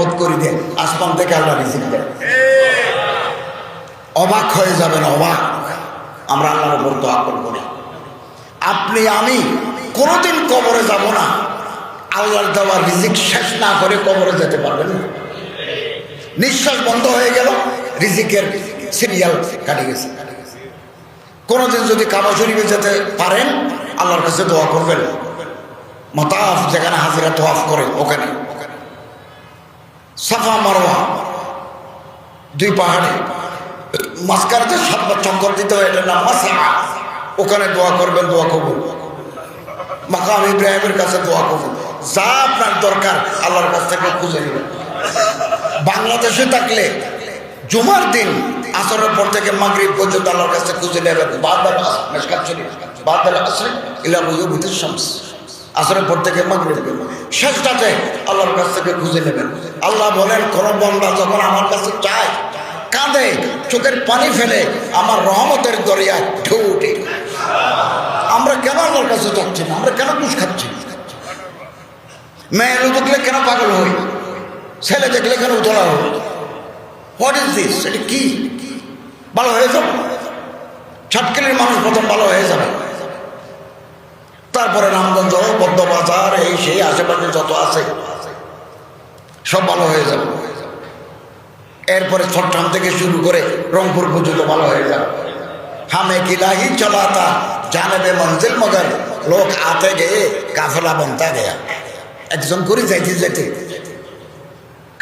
মহব্বত করি দেন, আসমান থেকে আল্লাহ রিজিক দেন। অবাক হয়ে যাবেন, অবাক। আমরা আল্লাহর উপর দোয়া করি, আপনি আমি কোনোদিন কবরে যাব না আল্লাহর দেওয়া রিজিক শেষ না করে কবরে যেতে পারবেন না। নিঃশ্বাস বন্ধ হয়ে গেল, রিজিকের সিরিয়াল কাটে গেছে। কোনোদিন যদি কাবা শরীফে যেতে পারেন, আল্লাহর কাছে দোয়া করবেন, মাতাফ যেখানে হাজিরা তোয়াফ করে ওখানে, সাফা মারওয়া দুই পাহাড়ে মাঝখানে যে 7 বার চক্কর দিতে হয়, এটার নাম মাসা। ওখানে দোয়া করবেন, দোয়া কবুল। মাকাম ইব্রাহিমের কাছে দোয়া কবুল। যা আপনার দরকার আল্লাহর কাছ থেকে খুঁজে নেবেন। বাংলাদেশে থাকলে জুমার দিন আসরের পর থেকে মাগরিব পর্যন্ত আল্লাহর কাছে খুঁজে নেবেন। আসরের পর থেকে মাগরিব শেষটাতে আল্লাহর কাছ থেকে খুঁজে নেবেন। আল্লাহ বলেন, কোন বান্দা যখন আমার কাছে চায়, কাঁদে, চোখের পানি ফেলে, আমার রহমতের দরিয়ায় ঢেউ উঠে। আমরা কেন আল্লাহর কাছে যাচ্ছি না? আমরা কেন ঘুষ খাচ্ছি? মেয়ে দেখলে কেন পাগল হই? ছেলে দেখলে কেন উতলা হই? What is this? এটা কি? ভালো হয়ে যাবে, ছাটকেলের মানুষ প্রথম ভালো হয়ে যাবে, তারপরে রামগঞ্জ, বদ্ধবাজার, এই সেই আশেপাশে যত আছে সব ভালো হয়ে যাবে। এরপরে চট্টগ্রাম থেকে শুরু করে রংপুর পর্যন্ত ভালো হয়ে যাবে। হামে কিলাহি চলাতা জানেবে মঞ্জিল মগর লোক আতে গিয়ে কাফেলা বনতা গেয়া। একজন করে যাইতে যেতে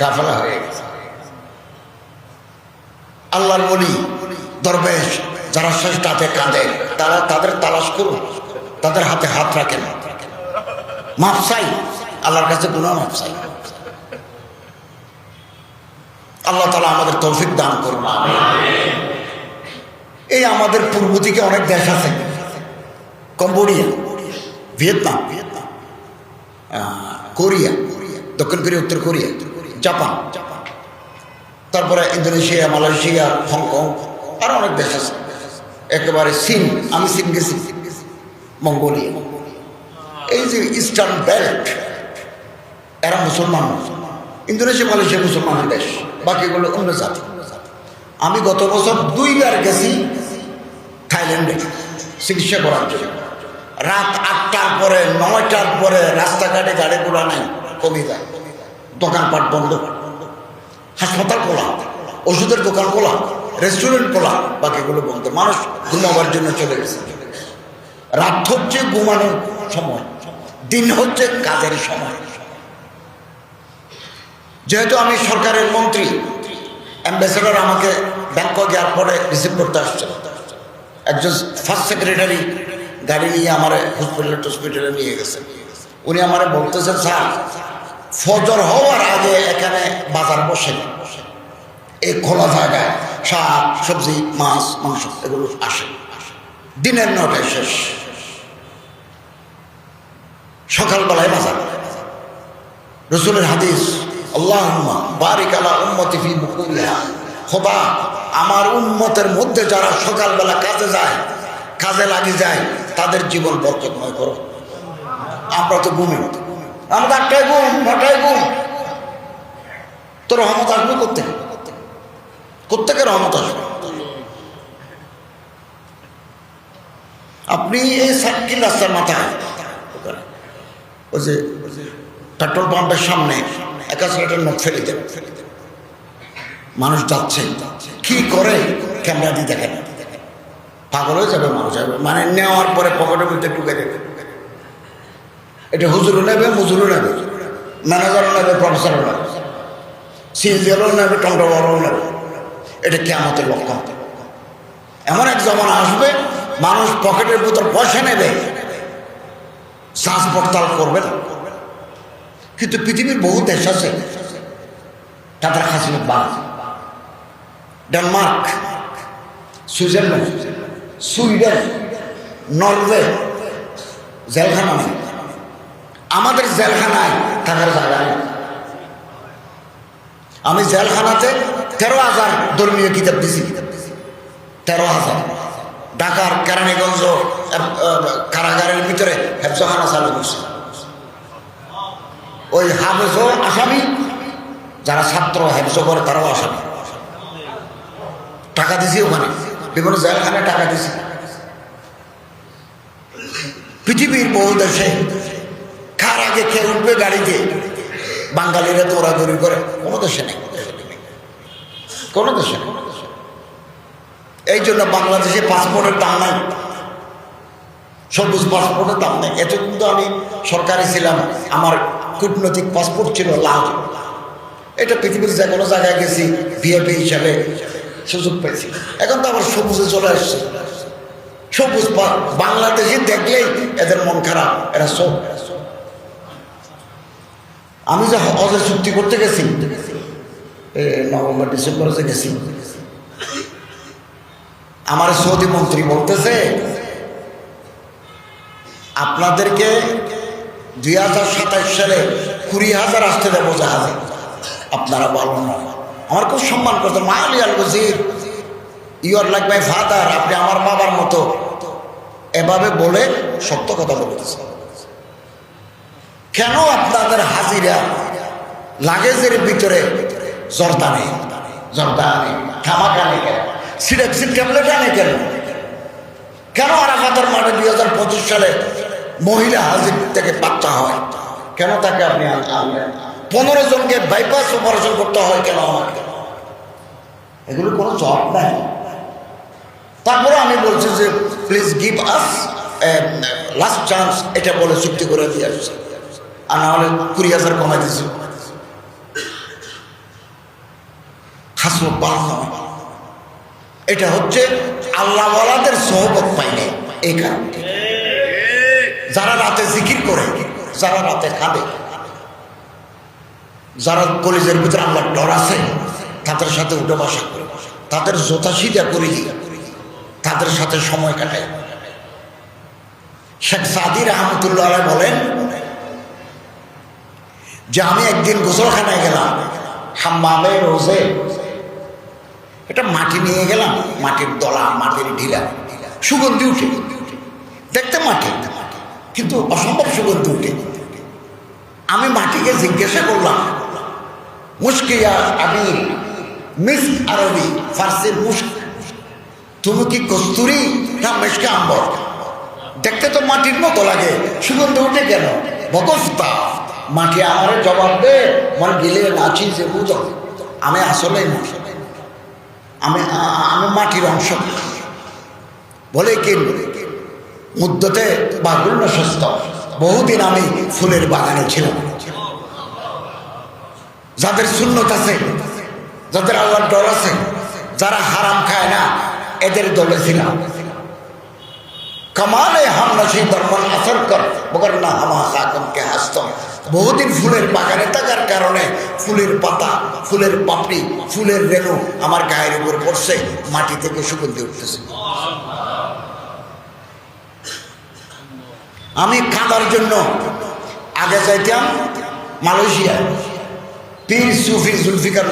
কাফেলা হয়ে গেছে। আল্লাহর ওলি দরবেশ যারা শেষটাতে কাঁদে, তারা তাদের তালাশ করুন, তাদের হাতে হাত রাখেন, মাফ চাই আল্লাহর কাছে, গুনাহ মাফ চাই। আল্লাহ তাআলা আমাদের তৌফিক দান করুন। এই আমাদের পূর্ব দিকে অনেক দেশ আছে, কম্বোডিয়া, ভিয়েতনাম, কোরিয়া, দক্ষিণ কোরিয়া, উত্তর কোরিয়া, জাপান, তারপরে ইন্দোনেশিয়া, মালয়েশিয়া, হংকং, আরো অনেক দেশ আছে। একেবারে চীন, আমি চীন গেছি, মঙ্গোলিয়া, এই যে ইস্টার্ন বেল্ট, এরা মুসলমান। ইন্দোনেশিয়া, মালয়েশিয়া মুসলমানের দেশ, বাকিগুলো অন্য জাতি। আমি গত বছর 2 বার গেছি থাইল্যান্ডে চিকিৎসা করার জন্য। রাত 8টার পরে, 9টার পরে রাস্তাঘাটে গাড়ি ঘোড়া নাই, কমে যায়, দোকানপাট বন্ধ, হাসপাতাল খোলা, ওষুধের দোকান খোলা, রেস্টুরেন্ট খোলা, বাকিগুলো বন্ধ। মানুষ ঘুমাবার জন্য চলে গেছে। রাত হচ্ছে ঘুমানোর সময়, দিন হচ্ছে কাজের সময়। যেহেতু আমি সরকারের মন্ত্রী, অ্যাম্বাসেডর আমাকে ব্যাংকক এয়ারপোর্টে রিসিভ করতে আসছে। একজন ফার্স্ট সেক্রেটারি গাড়ি নিয়ে আমার হসপিটালে নিয়ে গেছে। উনি আমার বলতেছেন, স্যার ফজর হওয়ার আগে এখানে বাজার বসে, এই খোলা জায়গায় শাক সবজি মাছ মাংস এগুলো আসে, দিনের 9টায় শেষ, সকালবেলায় বাজার। রসুলের হাদিস, আল্লাহুম্মা বারিক আলা উম্মতি ফি বুকুরিহা, খোদা আমার উম্মতের মধ্যে যারা সকালবেলা কাজে যায়, কাজে লাগি যায়, তাদের জীবন বরকতময় করো। আমরা তো ঘুমি, আমরা 8টায় ঘুম, 9টায় ঘুম। তো রহমত আসবে কোত্থেকে? কোত্থেকে রহমত আসবে? আপনি এই সার্কিল রাস্তার মাথায়, ওই যে পেট্রোল পাম্পের সামনে 1 নোট ফেলে দেন, মানুষ যাচ্ছে, কি করে ক্যামেরা দিয়ে দেখেন, পাগল হয়ে যাবে মানুষ। মানে নেওয়ার পরে পকেটের মধ্যে ঢুকে দেবে। এটা হুজুরও নেবে, মুজুরও নেবে, ম্যানেজারও নেবে, প্রফেসরও নেবে, সিএসিও নেবে, কন্ট্রোলারও নেবে। এটা কিয়ামতের লক্ষণ। এমন এক জমানা আসবে, মানুষ পকেটের ভিতর পয়সা নেবে, শ্বাস পড়তাল করবে না। কিন্তু পৃথিবীর বহু দেশ আছে, তাদের হাসিনা বাদ, ডেনমার্ক, সুইজারল্যান্ড, সুইডেন, নরওয়ে, জেলখানা নেই। আমাদের জেলখানায় থাকার জায়গা নেই। আমি জেলখানাতে 13,000 ধর্মীয় কিতাব দিছি, 13,000। ঢাকার কেরানীগঞ্জ কারাগারের ভিতরে হেফজখানা চালু করছি। ওই হাফেজ আসামি যারা ছাত্র হেফজ করে তারাও আসামি। টাকা দিছি ওখানে, বিভিন্ন জেলখানে টাকা দিছি। পৃথিবীর বহু দেশে খার আগে খেয়ে উঠবে গাড়িতে, বাঙালিরা দৌড়াদৌড়ি করে, কোনো দেশে নেই, কোনো দেশে নেই। এই জন্য বাংলাদেশে পাসপোর্টের দাম নাই, সবুজ পাসপোর্টের দাম নেই। এত কিন্তু আমি সরকারি ছিলাম, আমার কূটনৈতিক পাসপোর্ট ছিল লাল। এটা পৃথিবীর যে কোনো জায়গায় গেছি ভিআইপি হিসাবে সুযোগ পেয়েছি। এখন তো আবার সবুজে চলে আসছে। সবুজ বাংলাদেশে দেখলেই এদের মন খারাপ, এরা সব। আমি যে হজের চুক্তি করতে গেছি নভেম্বর ডিসেম্বরে যে গেছি, আমার সৌদি মন্ত্রী বলতেছে আপনাদেরকে 2027 সালে 20,000 আসতে দেবো জাহাজে, আপনারা ভালো নয়। আমার খুব সম্মান করতো, Mayali Al Wazir, you are like my father, আপনি আমার বাবার মতো, এভাবে বলে সত্য কথা বলতেছে। কেন আপনাদের হাজিরা লাগেজের ভিতরে জর্দানে থামাকানে কেন, সিডাক্সিন ট্যাবলেট আনে কেন? কেন আরাফাতের মাঠে 2025 সালে মহিলা হাজির থেকে বাচ্চা হয়, কেন তাকে আপনি আনলেন? 15 জনকে বাইপাস অপারেশন করতে হয় কেন আমাকে? এগুলো কোনো জব নাই। তারপরে আমি বলছি যে please give us last chance, এটা বলে চুক্তি করে দিয়ে আসছে। আর না হলে 20,000 কমাই দিয়েছি। হাসব বাড়ানো, এটা হচ্ছে আল্লাহওয়ালাদের সহবত পাইলে। এই কারণে যারা রাতে জিকির করে, যারা রাতে কাঁদে, যারা কলেজের ভিতরে আল্লাহর ডর আছে, তাদের সাথে উঠে বসা করে, তাদের জোতা সিধা করে দিই, তাদের সাথে সময় কাটায়। শেখ সাদি রহমতুল্লাহ আলাইহি বলেন যে আমি একদিন গোসলখানায় গেলাম, হাম্মামে রোজে, এটা মাটি নিয়ে গেলাম, মাটির দলা, মাটির ঢিলা, সুগন্ধি উঠে, দেখতে মাটি কিন্তু অসম্ভব সুগন্ধি উঠে। আমি মাটিকে জিজ্ঞাসা করলাম, মুশকিয়া আবির, মিস আরবি ফার্সির মুশক, তুমি কি কস্তুরি না মেশকে আম্বর? দেখতে তো মাটির মতো লাগে, সুগন্ধি উঠে কেন? বকফতা, মাটি আমারে জবাব দে, মানে গেলে নাচি যে বুঝ আমি আসলে আমি মাটির অংশ। বলে কি মুদ্দতে বা গুণ্যস্ত, বহুদিন আমি ফুলের বাগানে ছিলাম। যাদের সুন্নত আছে, যাদের আল্লাহর ডর আছে, যারা হারাম খায় না, এদের দলে ছিলাম। কমালে হাম নসি দরমান আসর কর মগর না হামা খাকমকে হাসতম। বহুদিন ফুলের বাগানে থাকার কারণে ফুলের পাতা, ফুলের পাপড়ি, ফুলের রেণু আমার গায়ের উপর পড়ছে, মাটি থেকে সুগন্ধি উঠতেছে। আমি কাঁদার জন্য আগে যাইতাম মালয়েশিয়া, পীর সুফি জুলফিকার